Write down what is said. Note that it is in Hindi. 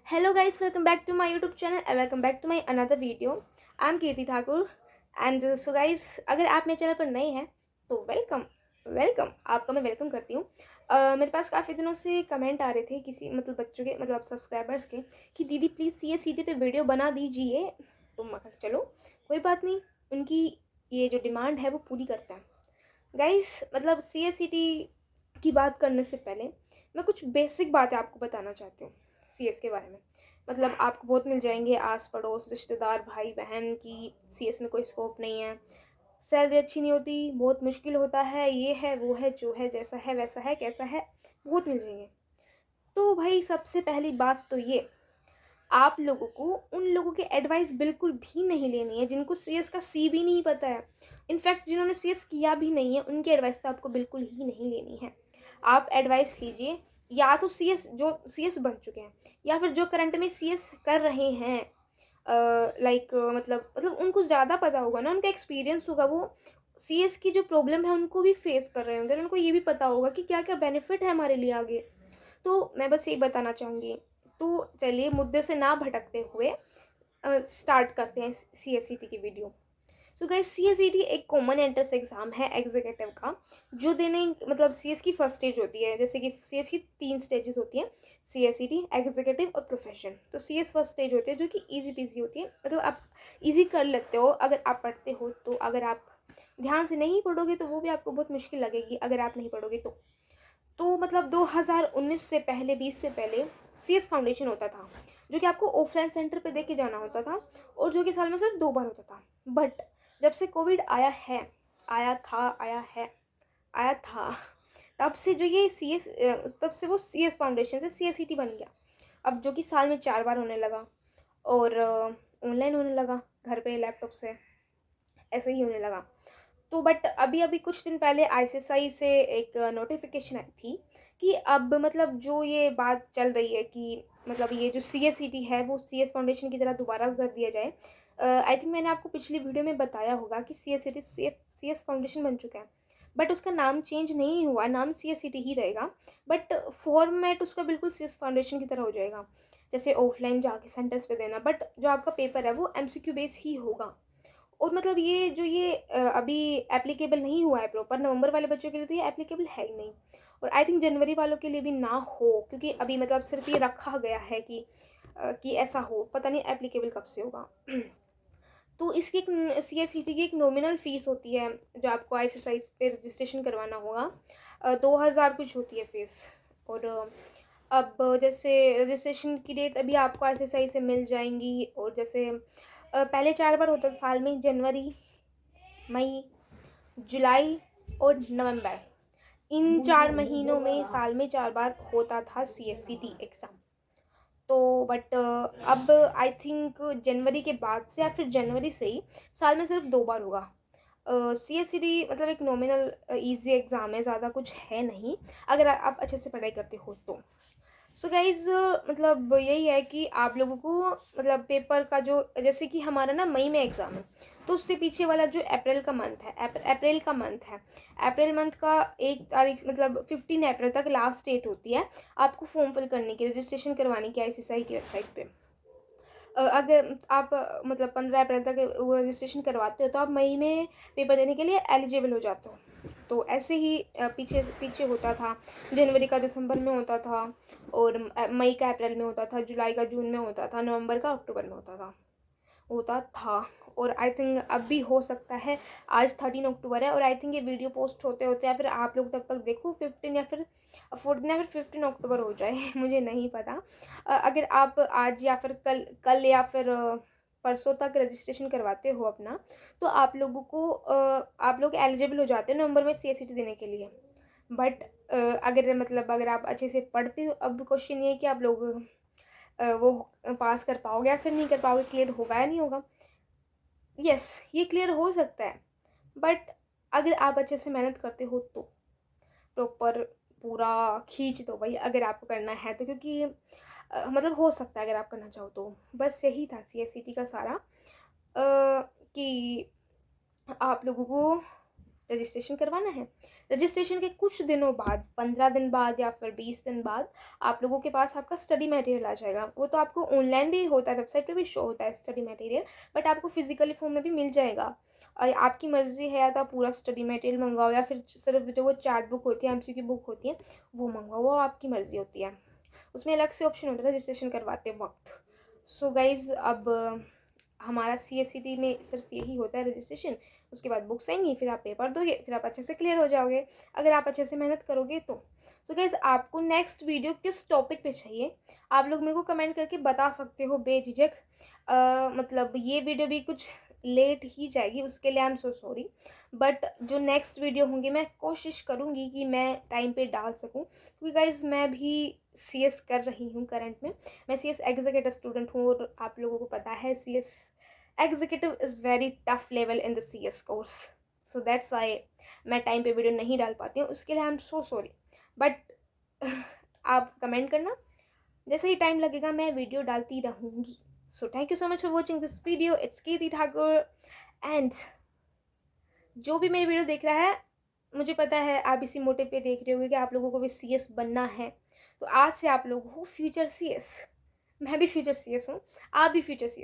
Hello guys, welcome back to my YouTube channel and welcome back to my another video. I'm Kirti Thakur and so guys, अगर आप मेरे चैनल पर नए हैं तो वेलकम आपका मैं वेलकम करती हूँ। मेरे पास काफ़ी दिनों से कमेंट आ रहे थे किसी मतलब बच्चों के मतलब सब्सक्राइबर्स के कि दीदी प्लीज़ CSCT पे वीडियो बना दीजिए। तो मैं कहा चलो कोई बात नहीं, उनकी ये जो डिमांड है वो पूरी करता है। गाइस मतलब CSCT की बात करने से पहले मैं कुछ बेसिक बातें आपको बताना चाहती हूँ सीएस के बारे में। मतलब आपको बहुत मिल जाएंगे आस पड़ोस रिश्तेदार भाई बहन की सीएस में कोई स्कोप नहीं है, सैलरी अच्छी नहीं होती, बहुत मुश्किल होता है, ये है वो है जो है जैसा है वैसा है कैसा है, बहुत मिल जाएंगे। तो भाई सबसे पहली बात तो ये, आप लोगों को उन लोगों के एडवाइस बिल्कुल भी नहीं लेनी है जिनको सीएस का सी भी नहीं पता है। इनफैक्ट जिन्होंने सीएस किया भी नहीं है उनकी एडवाइस तो आपको बिल्कुल ही नहीं लेनी है। आप एडवाइस लीजिए या तो सीएस जो सीएस बन चुके हैं या फिर जो करंट में सीएस कर रहे हैं। मतलब उनको ज़्यादा पता होगा ना, उनका एक्सपीरियंस होगा, वो सीएस की जो प्रॉब्लम है उनको भी फेस कर रहे होंगे, उनको ये भी पता होगा कि क्या क्या बेनिफिट है हमारे लिए आगे। तो मैं बस यही बताना चाहूँगी। तो चलिए मुद्दे से ना भटकते हुए स्टार्ट करते हैं CSCT की वीडियो। सो गाइस CSCT एक कॉमन एंट्रेंस एग्ज़ाम है एग्जीक्यूटिव का, जो देने मतलब सीएस की फर्स्ट स्टेज होती है। जैसे कि सीएस की 3 स्टेजेस होती हैं, CSCT एग्जीक्यूटिव और प्रोफेशन। तो सीएस फर्स्ट स्टेज होती है जो कि ईजी पीजी होती है, मतलब आप ईजी कर लेते हो अगर आप पढ़ते हो। तो अगर आप ध्यान से नहीं पढ़ोगे तो वो भी आपको बहुत मुश्किल लगेगी अगर आप नहीं पढ़ोगे तो मतलब 2019 से पहले 20 से पहले सीएस फाउंडेशन होता था, जो कि आपको ऑफलाइन सेंटर पे दे के जाना होता था और जो कि साल में सिर्फ 2 बार होता था। बट जब से कोविड आया था तब से जो ये सीएस तब से वो सीएस फाउंडेशन से CSCT बन गया। अब जो कि साल में 4 बार होने लगा और ऑनलाइन होने लगा, घर पे लैपटॉप से ऐसे ही होने लगा। तो बट अभी अभी कुछ दिन पहले ICSI से एक नोटिफिकेशन आई थी कि अब मतलब जो ये बात चल रही है कि मतलब ये जो CSCT है वो सीएस फाउंडेशन की तरह दोबारा कर दिया जाए। आई थिंक मैंने आपको पिछली वीडियो में बताया होगा कि CSCT सीएस फाउंडेशन बन चुका है, बट उसका नाम चेंज नहीं हुआ, नाम CSCT ही रहेगा, बट फॉर्मेट उसका बिल्कुल सीएस फाउंडेशन की तरह हो जाएगा। जैसे ऑफलाइन जाके सेंटर्स पे देना, बट जो आपका पेपर है वो MCQ बेस ही होगा। और मतलब ये अभी एप्लीकेबल नहीं हुआ है प्रॉपर, नवंबर वाले बच्चों के लिए तो ये एप्लीकेबल है ही नहीं, और आई थिंक जनवरी वालों के लिए भी ना हो, क्योंकि अभी मतलब सिर्फ ये रखा गया है कि ऐसा हो, पता नहीं एप्लीकेबल कब से होगा। तो इसकी एक CSCT की एक नॉमिनल फ़ीस होती है जो आपको ICSI पे रजिस्ट्रेशन करवाना होगा। 2000 कुछ होती है फ़ीस। और अब जैसे रजिस्ट्रेशन की डेट अभी आपको ICSI से मिल जाएंगी, और जैसे पहले 4 बार होता था साल में, जनवरी, मई, जुलाई और नवंबर। इन 4 महीनों में साल में 4 बार होता था CSCT एग्ज़ाम। तो बट अब आई थिंक जनवरी के बाद से या फिर जनवरी से ही साल में सिर्फ 2 बार होगा। CSCT मतलब एक नॉमिनल ईजी एग्ज़ाम है, ज़्यादा कुछ है नहीं अगर आप अच्छे से पढ़ाई करते हो तो। सो गाइज़ मतलब यही है कि आप लोगों को मतलब पेपर का जो, जैसे कि हमारा ना मई में एग्ज़ाम है, तो उससे पीछे वाला जो अप्रैल का मंथ है, अप्रैल मंथ का 1 तारीख मतलब 15 अप्रैल तक लास्ट डेट होती है आपको फॉर्म फिल करने की, रजिस्ट्रेशन करवाने की ICSI की वेबसाइट पे। अगर आप मतलब 15 अप्रैल तक वो रजिस्ट्रेशन करवाते हो तो आप मई में पेपर देने के लिए एलिजिबल हो जाते हो। तो ऐसे ही पीछे पीछे होता था, जनवरी का दिसंबर में होता था, और मई का अप्रैल में होता था, जुलाई का जून में होता था, नवंबर का अक्टूबर में होता था। और आई थिंक अब भी हो सकता है। आज 13 अक्टूबर है और आई थिंक ये वीडियो पोस्ट होते होते या फिर आप लोग तब तक देखो 15 या फिर 14 या फिर 15 अक्टूबर हो जाए मुझे नहीं पता। अगर आप आज या फिर कल या फिर परसों तक रजिस्ट्रेशन करवाते हो अपना, तो आप लोगों को आप लोग एलिजिबल हो जाते हो नवंबर में CSCT देने के लिए। बट अगर आप अच्छे से पढ़ते हो, अब क्वेश्चन ये है कि आप लोग वो पास कर पाओगे या फिर नहीं कर पाओगे, क्लियर होगा या नहीं होगा। यस, ये क्लियर हो सकता है, बट अगर आप अच्छे से मेहनत करते हो तो प्रॉपर पूरा खींच दो भाई, अगर आपको करना है तो, क्योंकि मतलब हो सकता है अगर आप करना चाहो तो। बस यही था CSCT का सारा कि आप लोगों को रजिस्ट्रेशन करवाना है। रजिस्ट्रेशन के कुछ दिनों बाद, 15 दिन बाद या फिर 20 दिन बाद आप लोगों के पास आपका स्टडी मटेरियल आ जाएगा। वो तो आपको ऑनलाइन भी होता है, वेबसाइट पे भी शो होता है स्टडी मटेरियल, बट आपको फिजिकली फॉर्म में भी मिल जाएगा। और आपकी मर्ज़ी है या तो आप पूरा स्टडी मटेरियल मंगवाओ या फिर सिर्फ जो वो चार्ट बुक होती है, एमसीक्यू बुक होती है, वो मंगवाओ, वो आपकी मर्ज़ी होती है। उसमें अलग से ऑप्शन होता है रजिस्ट्रेशन करवाते वक्त। सो गाइज़, अब हमारा CSCT में सिर्फ यही होता है रजिस्ट्रेशन। उसके बाद बुक्स आएंगी, फिर आप पेपर दोगे, फिर आप अच्छे से क्लियर हो जाओगे अगर आप अच्छे से मेहनत करोगे तो। सो गाइज़, आपको नेक्स्ट वीडियो किस टॉपिक पे चाहिए आप लोग मेरे को कमेंट करके बता सकते हो बेझिझक। मतलब ये वीडियो भी कुछ लेट ही जाएगी, उसके लिए I am so sorry, but जो नेक्स्ट वीडियो होंगी मैं कोशिश करूँगी कि मैं टाइम पे डाल सकूँ, क्योंकि गाइज़ मैं भी CS कर रही हूँ करंट में। मैं CS एग्जीक्यूटिव स्टूडेंट हूँ और आप लोगों को पता है CS executive is very tough level in the CS course. So that's why मैं टाइम पे वीडियो नहीं डाल पाती हूँ, उसके लिए I am so sorry, but आप कमेंट करना, जैसे ही टाइम लगेगा मैं वीडियो डालती रहूँगी। So thank you so much for watching this video. It's Kirti Thakur, and जो भी मेरी वीडियो देख रहा है, मुझे पता है आप इसी मोटिव पे देख रहे होगे कि आप लोगों को भी CS बनना है। तो आज से आप लोग हो फ्यूचर CS, मैं भी फ्यूचर CS हूँ, आप भी फ्यूचर CS